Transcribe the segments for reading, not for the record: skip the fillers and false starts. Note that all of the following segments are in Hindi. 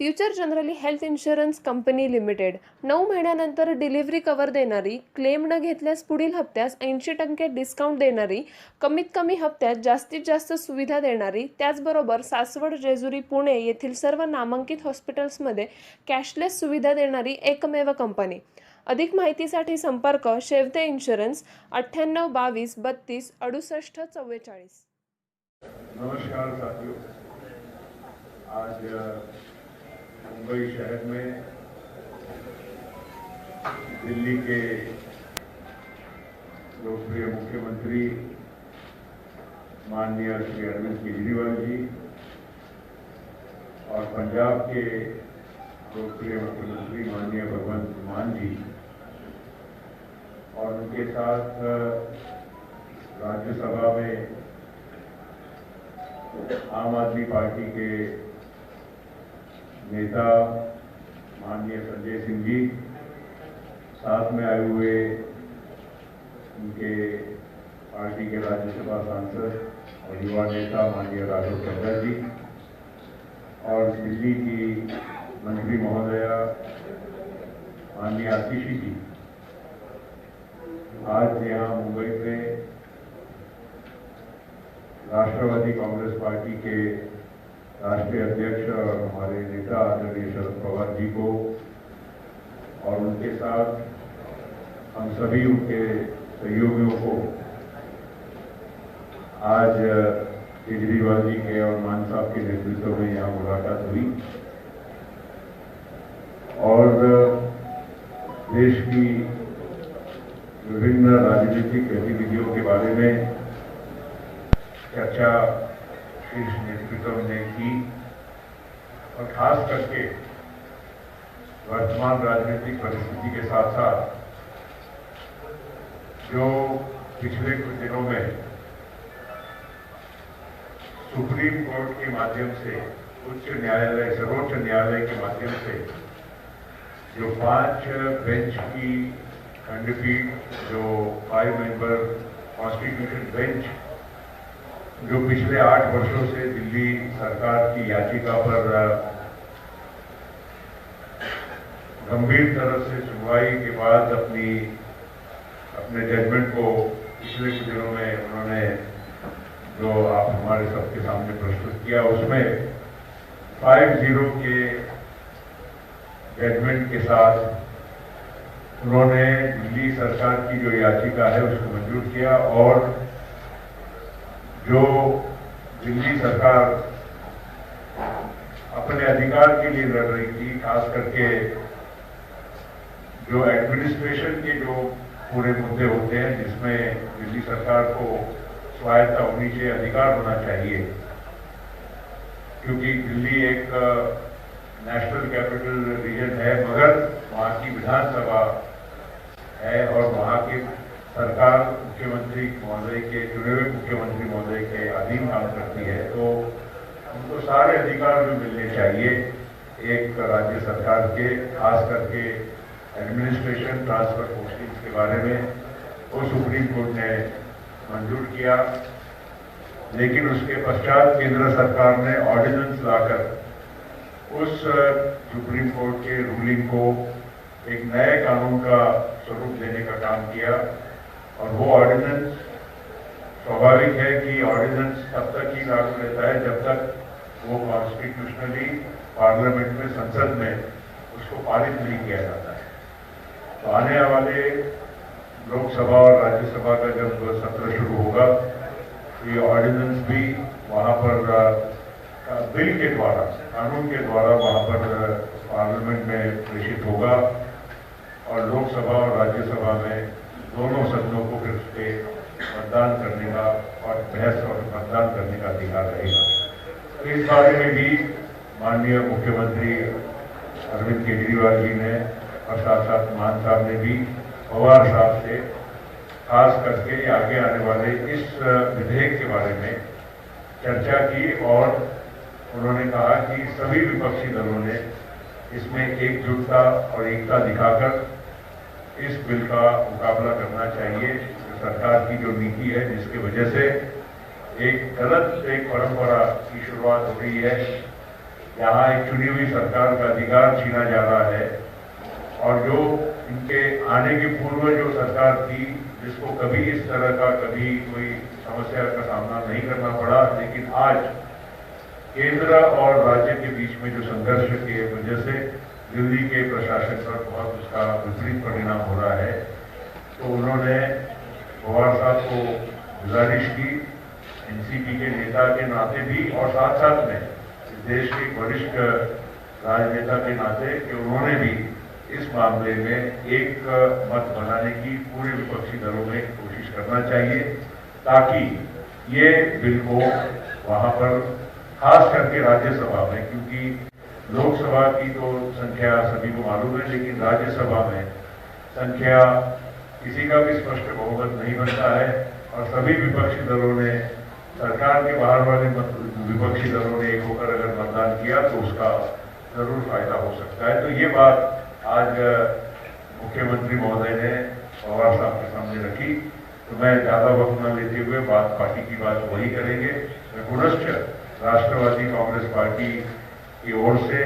Future generally health insurance company limited 9 महिन्यानंतर डिलिव्हरी कव्हर देणारी, क्लेम न घेतल्यास पुढील हप्त्यास 80% डिस्काउंट देणारी, कमीत कमी हप्त्यात जास्तीत जास्त सुविधा देणारी, त्याचबरोबर सासवड, जेजुरी, पुणे येथील सर्व नामांकित हॉस्पिटल्समध्ये कॅशलेस सुविधा देणारी एकमेव कंपनी। अधिक माहितीसाठी संपर्क शेवते इन्शुरन्स 98 22 32 68 44। नमस्कार साथियों, आज मुंबई शहर में दिल्ली के लोकप्रिय मुख्यमंत्री माननीय श्री अरविंद केजरीवाल जी और पंजाब के लोकप्रिय मुख्यमंत्री माननीय भगवंत मान जी और उनके साथ राज्यसभा में आम आदमी पार्टी के नेता माननीय संजय सिंह जी, साथ में आए हुए उनके पार्टी के राज्यसभा सांसद और युवा नेता माननीय राघव चड्ढा जी और दिल्ली की मंत्री महोदया माननीय आतिशी जी, आज यहाँ मुंबई में राष्ट्रवादी कांग्रेस पार्टी के राष्ट्रीय अध्यक्ष और हमारे नेता आदरणीय शरद पवार जी को और उनके साथ हम सभी उनके सहयोगियों को आज केजरीवाल जी के और मान साहब के नेतृत्व में यहाँ मुलाकात हुई और देश की विभिन्न राजनीतिक गतिविधियों के बारे में चर्चा शीर्ष नेतृत्व ने की और खास करके वर्तमान राजनीतिक परिस्थिति के साथ साथ जो पिछले कुछ दिनों में सुप्रीम कोर्ट के माध्यम से उच्च न्यायालय, सर्वोच्च न्यायालय के माध्यम से जो 5 बेंच की खंडपीठ, जो 5 मेंबर कॉन्स्टिट्यूशन बेंच जो पिछले 8 वर्षों से दिल्ली सरकार की याचिका पर गंभीर तरह से सुनवाई के बाद अपने जजमेंट को पिछले कुछ दिनों में उन्होंने जो आप हमारे सबके सामने प्रस्तुत किया, उसमें 5-0 के जजमेंट के साथ उन्होंने दिल्ली सरकार की जो याचिका है उसको मंजूर किया और जो दिल्ली सरकार अपने अधिकार के लिए लड़ रही थी, खास करके जो एडमिनिस्ट्रेशन के जो पूरे मुद्दे होते हैं जिसमें दिल्ली सरकार को स्वायत्ता होनी चाहिए, अधिकार होना चाहिए, क्योंकि दिल्ली एक नेशनल कैपिटल रीजन है मगर वहाँ की विधानसभा है और वहाँ के सरकार मुख्यमंत्री महोदय के, चुने हुए मुख्यमंत्री महोदय के अधीन काम करती है, तो उनको सारे अधिकार जो मिलने चाहिए एक राज्य सरकार के, खास करके एडमिनिस्ट्रेशन ट्रांसफर पोस्टिंग्स के बारे में वो सुप्रीम कोर्ट ने मंजूर किया। लेकिन उसके पश्चात केंद्र सरकार ने ऑर्डिनेंस लाकर उस सुप्रीम कोर्ट के रूलिंग को एक नए कानून का स्वरूप देने का काम किया और वो ऑर्डिनेंस, स्वाभाविक है कि ऑर्डिनेंस तब तक ही लागू रहता है जब तक वो कॉन्स्टिट्यूशनली पार्लियामेंट में, संसद में उसको पारित नहीं किया जाता है। तो आने वाले लोकसभा और राज्यसभा का जब सत्र शुरू होगा तो ये ऑर्डिनेंस भी वहाँ पर बिल के द्वारा, कानून के द्वारा वहाँ पर पार्लियामेंट में प्रेषित होगा और लोकसभा और राज्यसभा में दोनों सदनों को फिर उस पर मतदान करने का और बहस और मतदान करने का अधिकार रहेगा। तो इस बारे में भी माननीय मुख्यमंत्री अरविंद केजरीवाल जी ने और साथ साथ मान साहब ने भी पवार साहब से खास करके आगे आने वाले इस विधेयक के बारे में चर्चा की और उन्होंने कहा कि सभी विपक्षी दलों ने इसमें एकजुटता और एकता दिखाकर इस बिल का मुकाबला करना चाहिए। सरकार की जो नीति है जिसकी वजह से एक गलत एक परंपरा की शुरुआत हो रही है, यहाँ एक चुनी हुई सरकार का अधिकार छीना जा रहा है, और जो इनके आने के पूर्व जो सरकार थी, जिसको कभी इस तरह का कभी कोई समस्या का सामना नहीं करना पड़ा, लेकिन आज केंद्र और राज्य के बीच में जो संघर्ष की वजह से दिल्ली के प्रशासन पर बहुत उसका विपरीत परिणाम हो रहा है, तो उन्होंने पवार साहब को गुजारिश की, एनसीपी के नेता के नाते भी और साथ साथ में इस देश के वरिष्ठ राजनेता के नाते कि उन्होंने भी इस मामले में एक मत बनाने की पूरे विपक्षी दलों में कोशिश करना चाहिए, ताकि ये बिल को वहां पर खास करके राज्यसभा में, क्योंकि लोकसभा की तो संख्या सभी को मालूम है, लेकिन राज्यसभा में संख्या किसी का भी स्पष्ट बहुमत नहीं बनता है, और सभी विपक्षी दलों ने, सरकार के बाहर वाले विपक्षी दलों ने एक होकर अगर मतदान किया तो उसका जरूर फायदा हो सकता है। तो ये बात आज मुख्यमंत्री महोदय ने पवार साहब के सामने रखी, तो मैं ज्यादा वक्त न लेते हुए बात पार्टी की बात वही करेंगे। मैं पुनश्च राष्ट्रवादी कांग्रेस पार्टी की ओर से,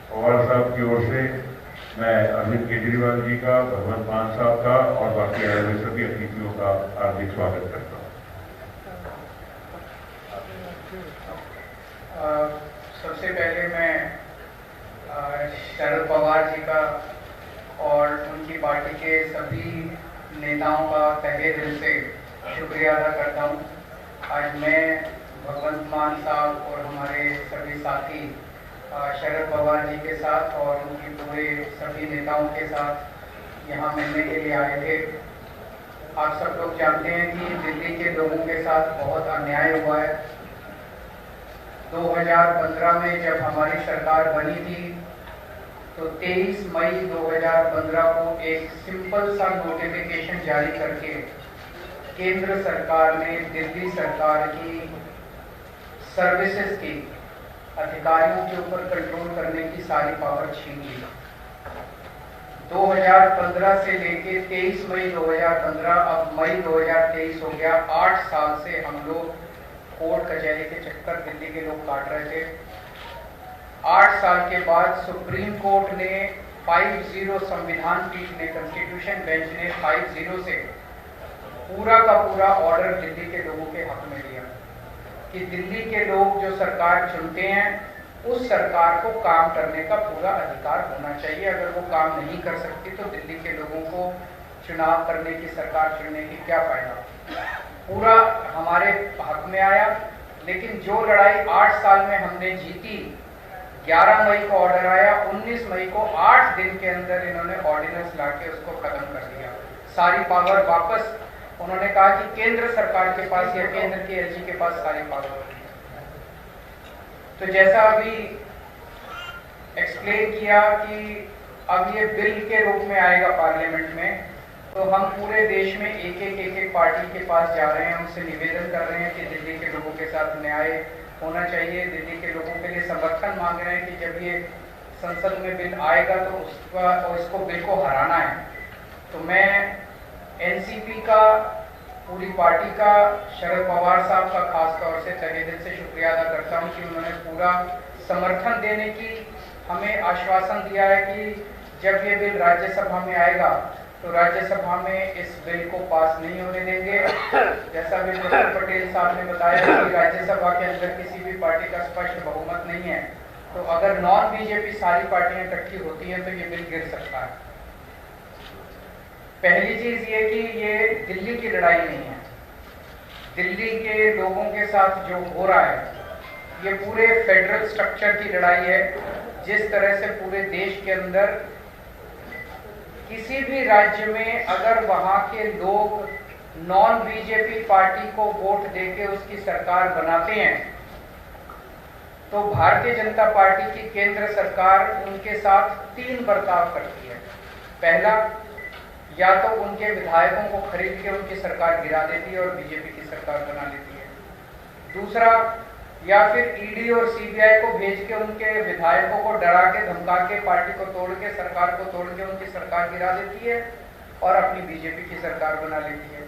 पवार साहब की ओर से मैं अरविंद केजरीवाल जी का, भगवंत मान साहब का और बाकी आए हुए सभी अतिथियों का हार्दिक स्वागत करता हूँ। सबसे पहले मैं शरद पवार जी का और उनकी पार्टी के सभी नेताओं का तहे दिल से शुक्रिया अदा करता हूँ। आज मैं भगवंत मान साहब और हमारे सभी साथी शरद पवार जी के साथ और उनकी पूरे सभी नेताओं के साथ यहाँ मिलने के लिए आए थे। आप सब लोग जानते हैं कि दिल्ली के लोगों के साथ बहुत अन्याय हुआ है। 2015 में जब हमारी सरकार बनी थी तो 23 मई 2015 को एक सिंपल सा नोटिफिकेशन जारी करके केंद्र सरकार ने दिल्ली सरकार की सर्विसेज की अधिकारियों के ऊपर कंट्रोल करने की सारी पावर छीन ली। 2015 से लेके 23 मई 2015, अब मई 2023 हो गया। 8 साल से हम लोग कोर्ट कचहरी के चक्कर दिल्ली के लोग काट रहे थे। 8 साल के बाद सुप्रीम कोर्ट ने 5-0 संविधान पीठ ने, कॉन्स्टिट्यूशन बेंच ने 5-0 से पूरा का पूरा ऑर्डर दिल्ली के लोगों के हक में दिया कि दिल्ली के लोग जो सरकार चुनते हैं उस सरकार को काम करने का पूरा अधिकार होना चाहिए। अगर वो काम नहीं कर सकती तो दिल्ली के लोगों को चुनाव करने की, सरकार चुनने की क्या फायदा। पूरा हमारे हक में आया। लेकिन जो लड़ाई 8 साल में हमने जीती, 11 मई को ऑर्डर आया, 19 मई को 8 दिन के अंदर इन्होंने ऑर्डिनेंस लाके उसको खत्म कर दिया। सारी पावर वापस, उन्होंने कहा कि केंद्र सरकार के पास या केंद्र की एलजी के पास सारी पावर होती है। तो जैसा अभी एक्सप्लेन किया कि अब ये बिल के रूप में आएगा पार्लियामेंट में, तो हम पूरे देश में एक पार्टी के पास जा रहे हैं, उनसे निवेदन कर रहे हैं कि दिल्ली के लोगों के साथ न्याय होना चाहिए। दिल्ली के लोगों के लिए समर्थन मांग रहे हैं कि जब ये संसद में बिल आएगा तो उसका और इसको बिल को हराना है। तो मैं एनसीपी का, पूरी पार्टी का, शरद पवार साहब का खास तौर से तहे दिल से शुक्रिया अदा करता हूँ कि उन्होंने पूरा समर्थन देने की हमें आश्वासन दिया है कि जब ये बिल राज्यसभा में आएगा तो राज्यसभा में इस बिल को पास नहीं होने देंगे। जैसा भी डॉक्टर पटेल साहब ने बताया कि राज्यसभा के अंदर किसी भी पार्टी का स्पष्ट बहुमत नहीं है, तो अगर नॉन बीजेपी सारी पार्टियां इकट्ठी होती हैं तो ये बिल गिर सकता है। पहली चीज ये कि ये दिल्ली की लड़ाई नहीं है। दिल्ली के लोगों के साथ जो हो रहा है ये पूरे फेडरल स्ट्रक्चर की लड़ाई है। जिस तरह से पूरे देश के अंदर किसी भी राज्य में अगर वहां के लोग नॉन बीजेपी पार्टी को वोट देके उसकी सरकार बनाते हैं तो भारतीय जनता पार्टी की केंद्र सरकार उनके साथ 3 बर्ताव करती है। पहला, या तो उनके विधायकों को खरीद के उनकी सरकार गिरा देती है और बीजेपी की सरकार बना लेती है। दूसरा, या फिर ईडी और सीबीआई को भेज के उनके विधायकों को डरा के, धमका के, पार्टी को तोड़ के, सरकार को तोड़ के उनकी सरकार गिरा देती है और अपनी बीजेपी की सरकार बना लेती है।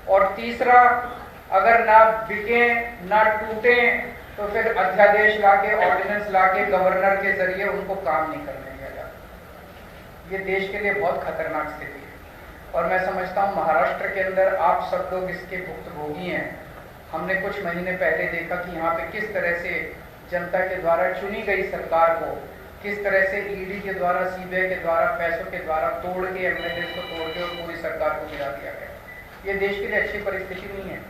और तीसरा, अगर ना बिके ना टूटे तो फिर अध्यादेश लाके, ऑर्डिनेंस लाके, गवर्नर के जरिए उनको काम नहीं करने दिया जाता। ये देश के लिए बहुत खतरनाक स्थिति है और मैं समझता हूँ महाराष्ट्र के अंदर आप सब लोग इसके भुक्तभोगी हैं। हमने कुछ महीने पहले देखा कि यहाँ पे किस तरह से जनता के द्वारा चुनी गई सरकार को किस तरह से ईडी के द्वारा, सीबीआई के द्वारा, पैसों के द्वारा तोड़ के, एमएलए को तोड़ के और पूरी सरकार को गिरा दिया गया। ये देश के लिए अच्छी परिस्थिति नहीं है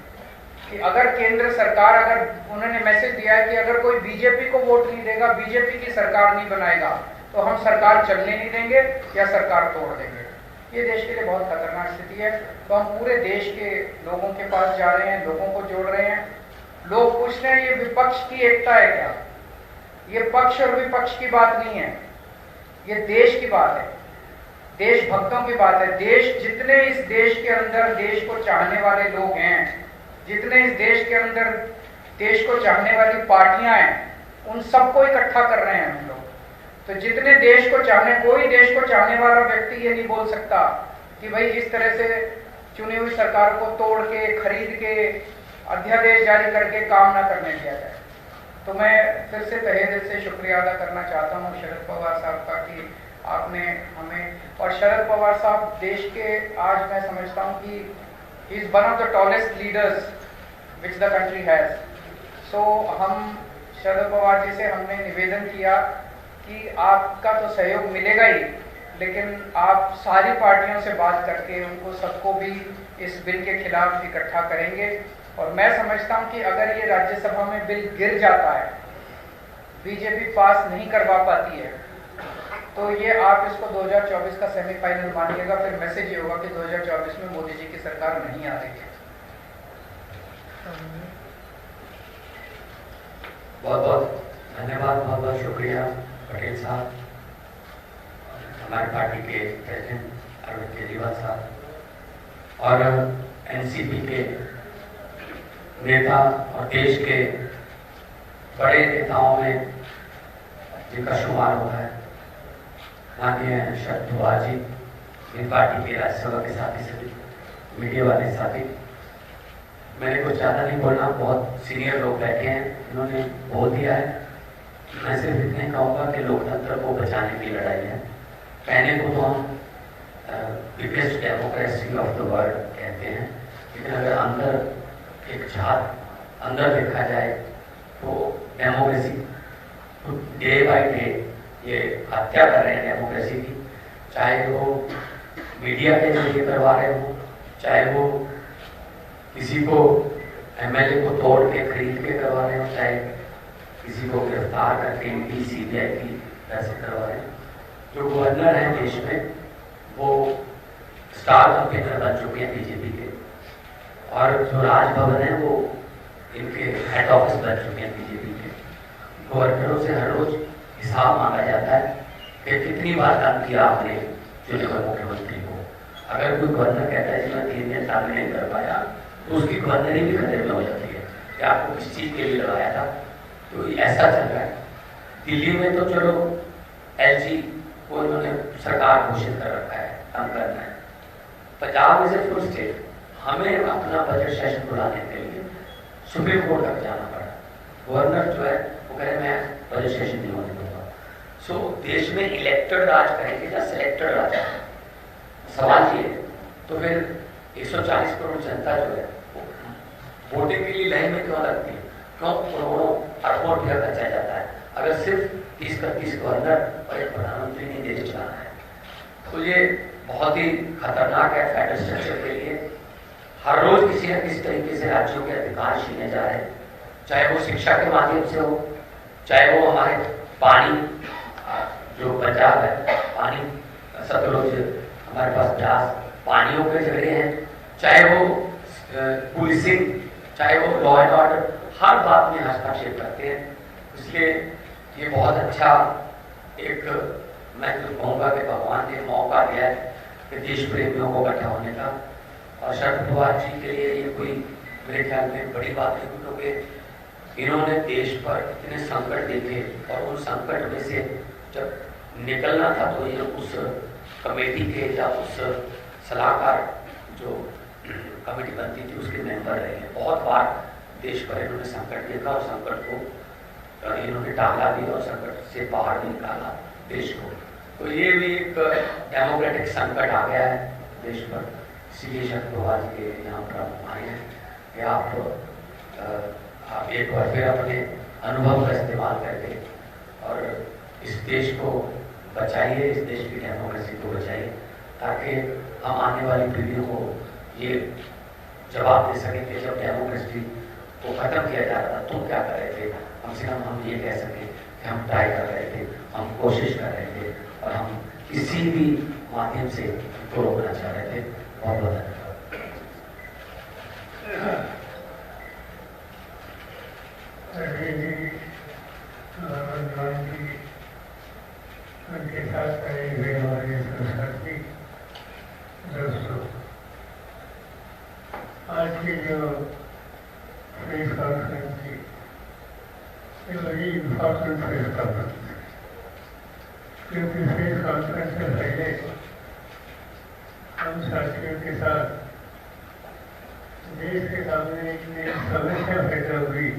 कि अगर केंद्र सरकार, अगर उन्होंने मैसेज दिया है कि अगर कोई बीजेपी को वोट नहीं देगा, बीजेपी की सरकार नहीं बनाएगा, तो हम सरकार चलने नहीं देंगे या सरकार तोड़ देंगे। ये देश के लिए बहुत खतरनाक स्थिति है। तो हम पूरे देश के लोगों के पास जा रहे हैं, लोगों को जोड़ रहे हैं। लोग पूछ रहे हैं ये विपक्ष की एकता है क्या? ये पक्ष और विपक्ष की बात नहीं है, ये देश की बात है, देशभक्तों की बात है। देश, जितने इस देश के अंदर देश को चाहने वाले लोग हैं, जितने इस देश के अंदर देश को चाहने वाली पार्टियां हैं, उन सबको इकट्ठा कर रहे हैं हम लोग। तो जितने देश को चाहने, कोई देश को चाहने वाला व्यक्ति ये नहीं बोल सकता कि भाई इस तरह से चुनी हुई सरकार को तोड़ के, खरीद के, अध्यादेश जारी करके काम ना करने दिया जाए। तो मैं फिर से तहे दिल से शुक्रिया अदा करना चाहता हूँ शरद पवार साहब का कि आपने हमें, और शरद पवार साहब देश के, आज मैं समझता हूँ कि he is one of the tallest leaders which the country has. So हम शरद पवार जी से हमने निवेदन किया कि आपका तो सहयोग मिलेगा ही, लेकिन आप सारी पार्टियों से बात करके उनको सबको भी इस बिल के खिलाफ इकट्ठा करेंगे। और मैं समझता हूं कि अगर ये राज्यसभा में बिल गिर जाता है, बीजेपी पास नहीं करवा पाती है, तो ये आप इसको 2024 का सेमीफाइनल मानिएगा। फिर मैसेज ये होगा कि 2024 में मोदी जी की सरकार नहीं आ रही है। बहुत बहुत धन्यवाद, बहुत बहुत शुक्रिया पटेल साहब, हमारी पार्टी के प्रेसिडेंट अरविंद केजरीवाल साहब और एनसीपी के नेता और देश के बड़े नेताओं में जिनका शुमार होता है माननीय शरद पवार जी, इन पार्टी के राज्यसभा के साथी सभी मीडिया वाले साथी। मैंने कुछ ज़्यादा नहीं बोलना, बहुत सीनियर लोग बैठे हैं, इन्होंने बोल दिया है। मैं सिर्फ इतने कहूँगा कि लोकतंत्र को बचाने की लड़ाई है। कहने को तो हम biggest democracy of the world कहते हैं, लेकिन अगर अंदर एक झात अंदर देखा जाए तो डेमोक्रेसी तो डे बाय डे ये हत्या कर रहे हैं डेमोक्रेसी की। चाहे वो मीडिया के जरिए करवा रहे हो, चाहे वो किसी को एमएलए को तोड़ के खरीद के करवा रहे हो, चाहे किसी को गिरफ्तार करके ईडी सीबीआई की पैसे करवा रहे हैं। जो गवर्नर हैं देश में वो स्टार कंपेनर बन चुके हैं बीजेपी के, और जो राजभवन है वो इनके हेड ऑफिस बन चुके हैं बीजेपी के। गवर्नरों से हर रोज हिसाब मांगा जाता है कि कितनी बार काम किया आपने चुने हुए मुख्यमंत्री को। अगर कोई गवर्नर कहता है कि मैं 3 दिन काम नहीं कर पाया, तो उसकी गवर्नरी भी खतरे में हो जाती है कि आपको किस चीज़ के लिए लगाया था। तो ऐसा चल रहा है। दिल्ली में तो चलो एलजी को इन्होंने सरकार घोषित कर रखा है, काम करना है। Punjab is a full state, हमें अपना बजट सेशन बुलाने के लिए सुप्रीम कोर्ट तक जाना पड़ा। गवर्नर जो है वो कह रहे मैं बजट सेशन नहीं होने दूंगा। सो देश में इलेक्टेड राज करेंगे या सिलेक्टेड राज करेंगे, सवाल ये है। तो फिर 140 करोड़ जनता जो है वोटिंग के लिए लाइन में क्यों लगती है? क्यों करोड़ों अरबों रुपया खर्चा जाता है अगर सिर्फ 30 गवर्नर और एक प्रधानमंत्री ने देश चलाना है? तो ये बहुत ही खतरनाक है फेडरल स्ट्रक्चर के लिए। हर रोज किसी न किसी तरीके से राज्यों के अधिकार छीने जा रहे हैं, चाहे वो शिक्षा के माध्यम से हो, चाहे वो हमारे पानी जो पंजाब है, पानी सतलुज, हमारे पास ब्यास, पानियों के झगड़े हैं, चाहे वो पुलिसिंग, चाहे वो लॉ एंड ऑर्डर, हर बात में हस्तक्षेप करते हैं। इसलिए ये बहुत अच्छा एक, मैं तो कहूँगा कि भगवान ने मौका दिया है कि देश प्रेमियों को इकट्ठा होने का। और शरद पवार जी के लिए ये कोई मेरे ख्याल में बड़ी बात है, क्योंकि इन्होंने देश पर इतने संकट देखे और उन संकट में से जब निकलना था तो ये उस कमेटी के या उस सलाहकार जो कमेटी बनती थी उसके मेंबर रहे हैं। बहुत बार देश पर इन्होंने संकट देखा और संकट को इन्होंने टाला भी और संकट से बाहर भी निकाला देश को। तो ये भी एक डेमोक्रेटिक संकट आ गया है देश पर, इसीलिए शरद पवार जी के यहाँ पर हम आए हैं कि आप एक बार फिर अपने अनुभव का इस्तेमाल करके और इस देश को बचाइए, इस देश की डेमोक्रेसी को बचाइए, ताकि हम आने वाली पीढ़ियों को ये जवाब दे सकें कि जब डेमोक्रेसी को खत्म किया जा रहा था तुम क्या कर रहे थे। कम से कम हम ये कह सकें कि हम ट्राई कर रहे थे, हम कोशिश कर रहे थे और हम किसी भी माध्यम से उनको रोकना चाह रहे थे। बहुत बहुत धन्यवाद। उनके साथ खड़े हुए हमारे साथी दोस्तों, आज की जो प्रेस कॉन्फ्रेंस थी ये बड़ी इम्पोर्टेंट प्रेस कॉन्फ्रेंस है, क्योंकि प्रेस कॉन्फ्रेंस से पहले हम साथियों के साथ देश के सामने एक नई समस्या पैदा हुई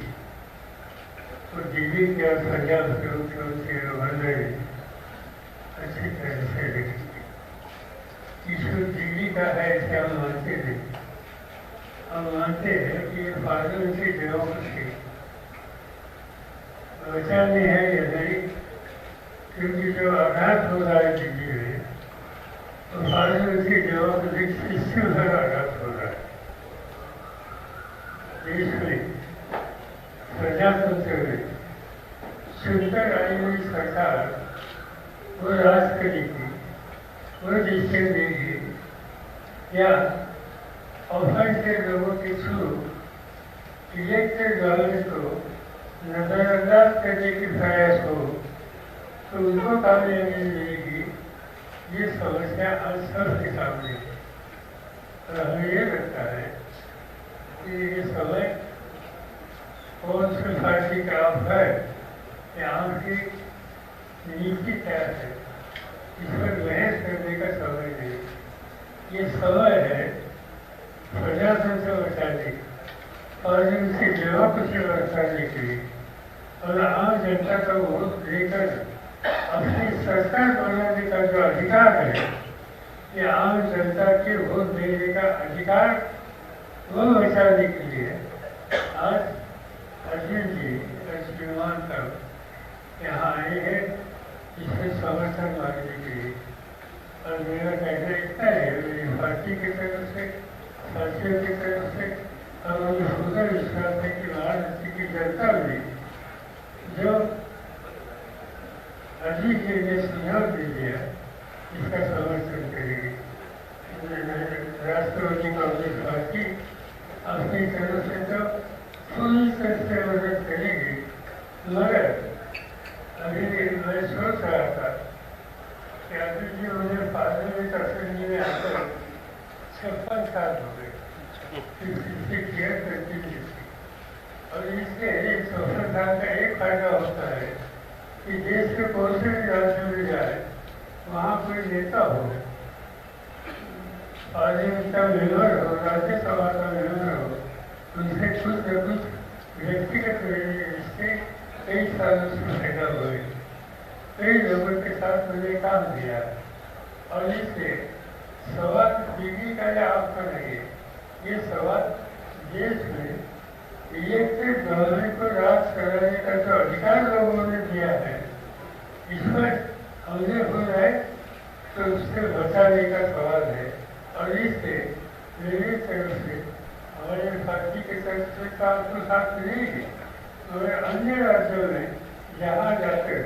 तो दिल्ली के और पंजाब के मुख्यमंत्री गवर्नर अच्छी तरह से देखी। इशू दिल्ली का है ऐसे हम मानते थे। हम मानते हैं कि ये पार्लियामेंट्री डेमोक्रेसी बचानी है या नहीं, क्योंकि जो आघात हो रहा है दिल्ली में तो पार्लियामेंट्री डेमोक्रेसी सिस्टम पर आघात हो रहा है। देश में प्रजातंत्र में सुनकर आई हुई सरकार वो राज करेगी, वो डिसीजन देगी या ऑफेंडेड लोगों के थ्रू इलेक्टेड गवर्नमेंट को नजरअंदाज करने की प्रयास हो तो उनको कामयाबी मिलेगी। ये समस्या आज सबके सामने है और हमें ये लगता है कि ये समय कौन सी पार्टी का आप है या आपकी नीति क्या है, इस पर बहस करने का समय नहीं। ये समय है प्रजातंत्र बचाने और इनकी डेमोक्रेसी बचाने के लिए और आम जनता का वोट लेकर अपनी सरकार बनाने का जो अधिकार है, ये आम जनता के वोट देने का अधिकार वो बचाने के लिए आज अर्जुन जी विमान तक यहाँ आए हैं इसमें समर्थन मांगने के लिए। और मेरा कहना इतना है, मेरी पार्टी की तरफ से, साथियों की तरफ से और मुझे पूरा विश्वास है कि वाराणसी की जनता भी जो अजीत जी ने सुझाव दे दिया इसका समर्थन करेगी। राष्ट्रवादी कांग्रेस पार्टी अपनी तरफ से तो पूरी तरह से मदद करेगी, मगर अभी मैं सोच रहा था कि अभी जी मुझे पार्लियामेंट असेंबली में आकर 56 साल हो गए, 56 ईयर कंटिन्यू थी। और इससे 56 साल का एक फायदा होता है कि देश के कौन से भी राज्य में जाए वहाँ कोई नेता हो, पार्लियामेंट का मेंबर हो, राज्यसभा का मेंबर हो, उनसे कुछ न कुछ व्यक्तिगत रिश्ते कई सालों से पैदा हुए। कई लोगों के साथ मैंने काम किया और इससे सवाल दिल्ली का या आपका नहीं, ये सवाल देश में इलेक्टेड गवर्नमेंट को राज कराने का जो अधिकार लोगों ने दिया है, इसमें हमने हो जाए तो उससे बचाने का सवाल है। और इससे मेरी तरफ से हमारे पार्टी के तरफ से काम तो साथ मिलेगी, मगर अन्य राज्यों में जहाँ जाकर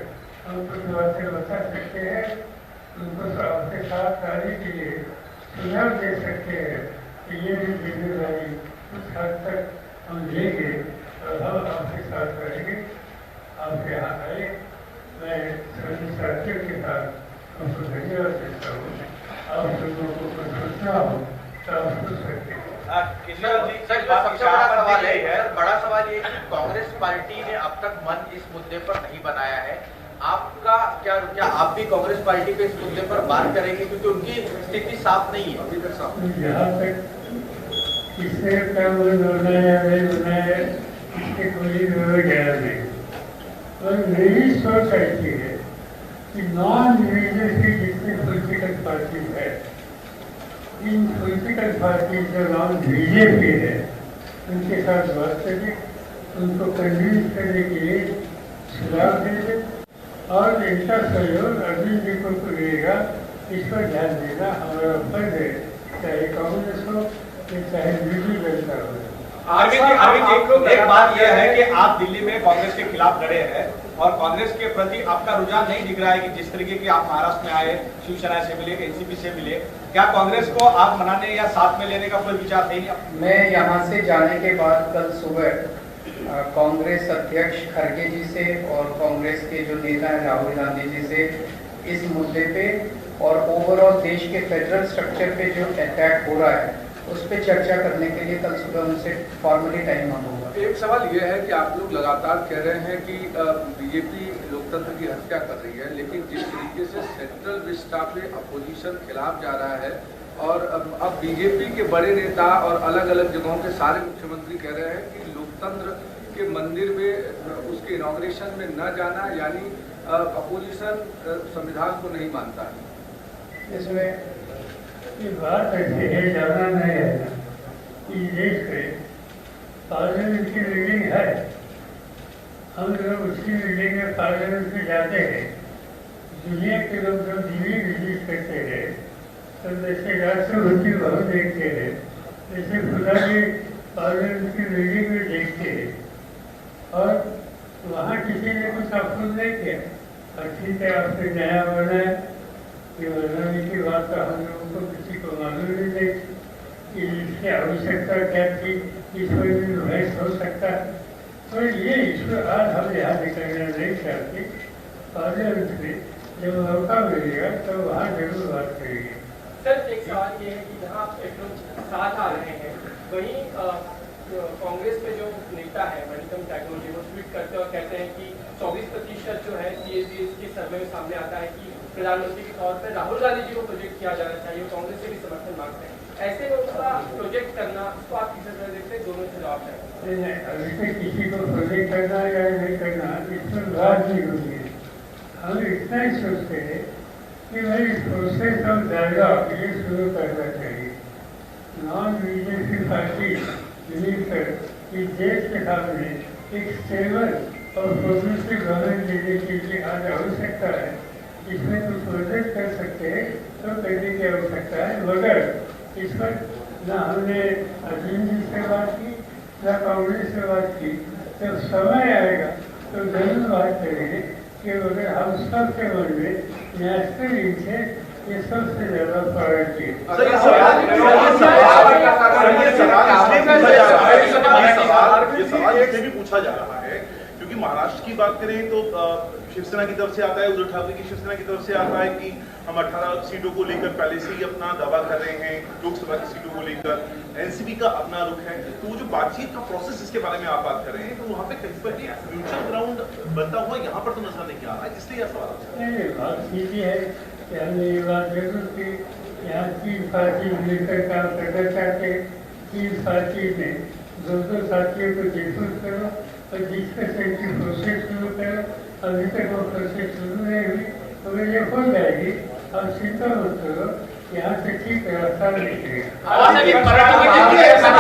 हम कुछ बातें बता सकते हैं, उनको आपके साथ आने के लिए सुझाव दे सकते हैं कि ये भी जिम्मेदारी कुछ हद तक हम लेंगे और हम आपके साथ रहेंगे। आप यहाँ आए, मैं सभी साथियों के साथ उनको धन्यवाद देता हूँ। आप लोगों को कुछ सोचना हो तो आप सोच सकते हैं। सबसे बड़ा सवाल है, बड़ा सवाल ये है कि कांग्रेस पार्टी ने अब तक मन इस मुद्दे पर नहीं बनाया है। आपका क्या आप भी कांग्रेस पार्टी पे इस मुद्दे पर बात करेंगे, क्योंकि उनकी स्थिति साफ नहीं है अभी तक साफ। जहाँ तक इससे क्या बनाया नहीं बनाया इसके कोई ज्ञान नहीं। और मेरी सोच ऐसी है कि नॉन रिलीजियस की जितनी पॉलिटिकल पार्टीज है, इन पॉलिटिकल पार्टीज जो नॉन बीजेपी है, उनके साथ बात करके उनको कन्विंस करने के लिए सुझाव देंगे और इनका सहयोग अरविंद जी को मिलेगा। इस पर ध्यान देना हमारा फर्ज है, चाहे कांग्रेस हो चाहे बीजेपी जनता हो। अरविंद, एक बात यह है कि आप दिल्ली में कांग्रेस के खिलाफ लड़े हैं और कांग्रेस के प्रति आपका रुझान नहीं दिख रहा है कि जिस तरीके की आप महाराष्ट्र में आए, शिवसेना से मिले, एनसीपी से मिले, क्या कांग्रेस को आप मनाने या साथ में लेने का कोई विचार है? मैं यहाँ से जाने के बाद कल सुबह कांग्रेस अध्यक्ष खड़गे जी से और कांग्रेस के जो नेता हैं राहुल गांधी जी से इस मुद्दे पे और ओवरऑल देश के फेडरल स्ट्रक्चर पे जो अटैक हो रहा है उस पर चर्चा करने के लिए कल सुबह उनसे फॉर्मली टाइम मांगूंगा। एक सवाल यह है कि आप लोग लगातार कह रहे हैं कि बीजेपी लोकतंत्र की हत्या कर रही है, लेकिन जिस तरीके से सेंट्रल विस्टा पे अपोजिशन खिलाफ जा रहा है और अब बीजेपी के बड़े नेता और अलग अलग जगहों के सारे मुख्यमंत्री कह रहे हैं कि लोकतंत्र के मंदिर में उसके इनॉग्रेशन में न जाना, यानी अपोजिशन संविधान को नहीं मानता है। इसमें ये बात ऐसी है, जाना नहीं है ना कि देश में पार्लियामेंट की बिल्डिंग है, हम लोग उसकी बिल्डिंग में पार्लियामेंट में जाते हैं। दुनिया के लोग जब दिल्ली विजिट करते हैं तो जैसे राष्ट्रपति भवन देखते हैं, जैसे खुदा जी पार्लियामेंट की बिल्डिंग में देखते हैं और वहाँ किसी ने कुछ अफसोस नहीं किया। और ठीक है, आपसे नया बना है, ये बनाने की बात तो हम लोगों को किसी को मालूम नहीं थी कि इसकी आवश्यकता क्या थी, इस पर भी बहस हो सकता है। तो ये इसको आज हम यहाँ निकलना नहीं चाहते। पार्लियामेंट में जब मौका मिलेगा तो वहाँ जरूर बात करेंगे। सर, एक सवाल ये है कि जहाँ एक लोग साथ आ रहे हैं, वहीं कांग्रेस में जो नेता है मणिकम टेक्नोलॉजी वो ट्वीट करते और कहते हैं कि 24% जो है CAGS के सर्वे में सामने आता है कि प्रधानमंत्री के तौर पर राहुल गांधी जी को प्रोजेक्ट किया जाना चाहिए, कांग्रेस से भी समर्थन मांगते हैं। ऐसे में उसका प्रोजेक्ट करना, उसको आप किस तरह देखते हैं? दोनों से जवाब है। अभी तक किसी को प्रोजेक्ट करना या नहीं करना इस पर बात नहीं हुई है। हम इतना ही सोचते हैं कि भाई प्रोसेस ऑफ डायलॉग ये शुरू करना चाहिए। नॉन बीजेपी पार्टी मिलकर इस देश के सामने एक स्टेबल और प्रोग्रेसिव गवर्नमेंट देने के लिए आज आवश्यकता है। इसमें कुछ मदद कर सकते हैं तो करने की आवश्यकता है, मगर इस पर न हमने अरविंद जी से बात की न कांग्रेस से बात की। जब समय आएगा तो जरूर बात करेंगे कि अगर हम सबके मन में नेशनल इंटरेस्ट ये सबसे ज्यादा प्रायोरिटी है। ये सवाल इसलिए भी पूछा जा रहा है क्योंकि महाराष्ट्र की बात करें तो शिवसेना की तरफ से आता है, उद्धव ठाकरे की शिवसेना की तरफ से आता है कि हम 18 सीटों को लेकर पहले से ही अपना दावा कर रहे हैं, लोकसभा की सीटों को लेकर एनसीपी का अपना रुख है। तो वो जो बातचीत का प्रोसेस जिसके बारे में आप बात कर रहे हैं, तो वहाँ पे कहीं पर म्यूचुअल ग्राउंड बनता हुआ यहाँ पर तो नजर नहीं आ रहा है, इसलिए यह सवाल बात सीधी है कि हमने ये बात जरूर की, यहाँ 3 पार्टी मिलकर काम करना चाहते हैं। 3 पार्टी में 2 साथियों को डिस्कस करो और डिस्कशन की प्रोसेस शुरू करो। अभी तक वो प्रोसेस शुरू नहीं हुई, तो ये हो जाएगी। अब चिंता मत करो, यहाँ से ठीक रास्ता निकलेगा। मराठीमध्ये असा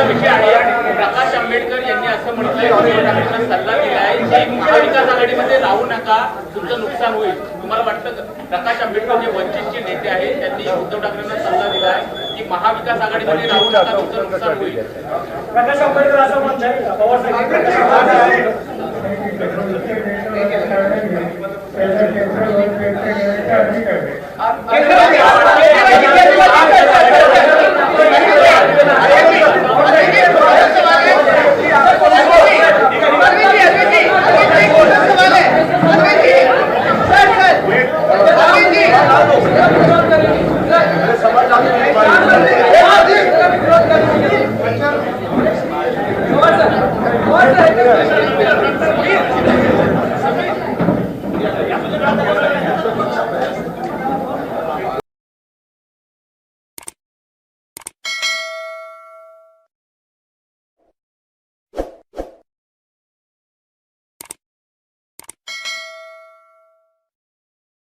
विषय आहे, प्रकाश आंबेडकर यांनी असं म्हटलंय, उद्धव ठाकरेंना सल्ला दिलाय की महाविकास आघाडीमध्ये राहू नका, तुमचं नुकसान होईल. तुम्हाला वाटतं प्रकाश आंबेडकर जे वंचितचे नेते आहेत त्यांनी उद्धव ठाकरेंना सल्ला दिलाय की महाविकास आघाडीमध्ये राहू नका, तुमचं नुकसान होईल? प्रकाश आंबेडकर असं म्हणतात, पवार साहेब